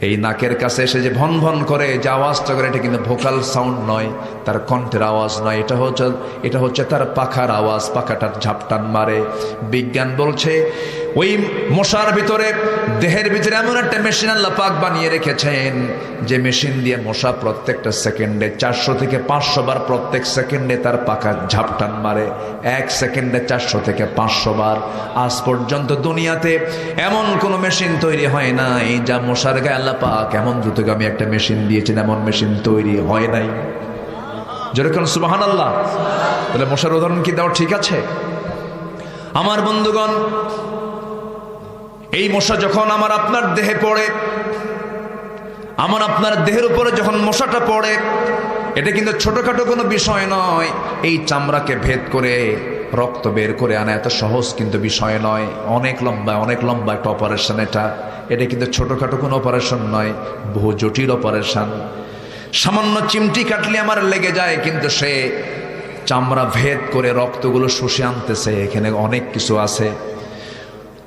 এই নাকের কাছে এসে যে ভন ভন করে যে আওয়াজটা করে, এটা কিন্তু ভোকাল সাউন্ড নয়, তার কণ্ঠের আওয়াজ নয়, এটা হচ্ছে তার পাখার আওয়াজ, পাখাটার ঝাপটান মারে। বিজ্ঞান বলছে ওই মশার ভিতরে, দেহের ভিতরে এমন একটা মেশিন আল্লাহ পাক বানিয়ে রেখেছেন, যে মেশিন দিয়ে মশা প্রত্যেকটা সেকেন্ডে 400 থেকে 500 বার প্রত্যেক সেকেন্ডে তার পাখা ঝাপটান মারে। 1 সেকেন্ডে 400 থেকে 500 বার। আজ পর্যন্ত দুনিয়াতে এমন কোনো মেশিন তৈরি হয় নাই যা মশার গায়ে আল্লাহ পাক এমন দ্রুতগামী একটা মেশিন দিয়েছেন, এমন মেশিন তৈরি হয় নাই। যেরকম সুবহানাল্লাহ। তাহলে মশার উদাহরণ কি দেওয়া ঠিক আছে? আমার বন্ধুগণ, এই মশা যখন আমার আপনার দেহে পড়ে, আমার আপনার দেহের উপরে যখন মশাটা পড়ে, এটা কিন্তু ছোটখাটো কোনো বিষয় নয়। এই চামড়াকে ভেদ করে রক্ত বের করে আনা এত সহজ কিন্তু বিষয় নয়। অনেক লম্বা একটা অপারেশন। এটা কিন্তু ছোটখাটো কোনো অপারেশন নয়, বহু জটিল অপারেশন। সামান্য চিমটি কাটলে আমার লেগে যায়, কিন্তু সে চামড়া ভেদ করে রক্তগুলো শুষে আনতেছে। এখানে অনেক কিছু আছে।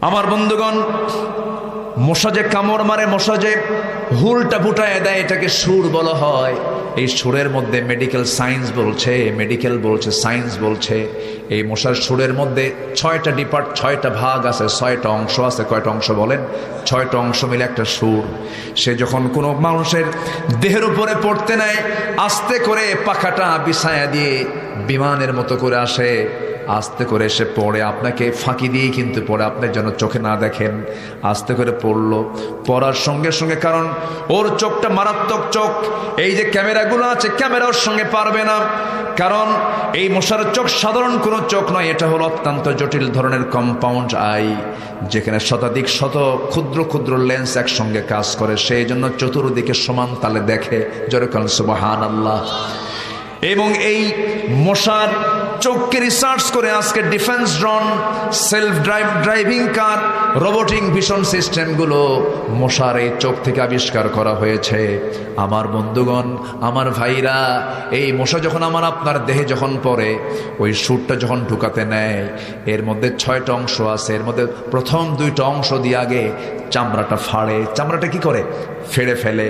আমার বন্ধুগণ, মশা যে কামড় মারে, মশা যে হুলটা ফুটায় দেয়, এটাকে সুর বলা হয়। এই সুরের মধ্যে মেডিকেল সায়েন্স বলছে, সায়েন্স বলছে এই মশার সুরের মধ্যে 6টা ভাগ আছে, 6টা অংশ আছে। কয়টা অংশ বলেন? 6টা অংশ মিলে একটা সুর। সে যখন কোনো মানুষের দেহের উপরে পড়তে নেয়, আস্তে করে পাখাটা বিছায়া দিয়ে বিমানের মতো করে আসে, আস্তে করে এসে পড়ে, আপনাকে ফাঁকি দিয়ে কিন্তু পড়ে, আপনার জন্য চোখে না দেখেন। আস্তে করে পড়ার সঙ্গে সঙ্গে, কারণ ওর চোখটা মারাত্মক চোখ, এই যে ক্যামেরাগুলো আছে ক্যামেরার সঙ্গে পারবে না, কারণ এই মশার চোখ সাধারণ কোনো চোখ নয়। এটা হলো অত্যন্ত জটিল ধরনের কম্পাউন্ড আই, যেখানে শতাধিক ক্ষুদ্র ক্ষুদ্র লেন্স একসঙ্গে কাজ করে। সেই জন্য চতুর্দিকে সমান তালে দেখে। যেরকম সুবহানাল্লাহ। এবং এই মশার চোখকে রিসার্চ করে আজকে defence drone, self driving car, robotic vision সিস্টেমগুলো মশার এই চোখ থেকে আবিষ্কার করা হয়েছে। আমার বন্ধুগণ, আমার ভাইরা, এই মশা যখন আমার আপনার দেহে যখন পড়ে, ওই সুরটা যখন ঢুকাতে নেয়, এর মধ্যে 6টা অংশ আছে। এর মধ্যে প্রথম 2টা অংশ দিয়ে আগে চামড়াটা ফাড়ে। চামড়াটা কি করে? ফেড়ে ফেলে।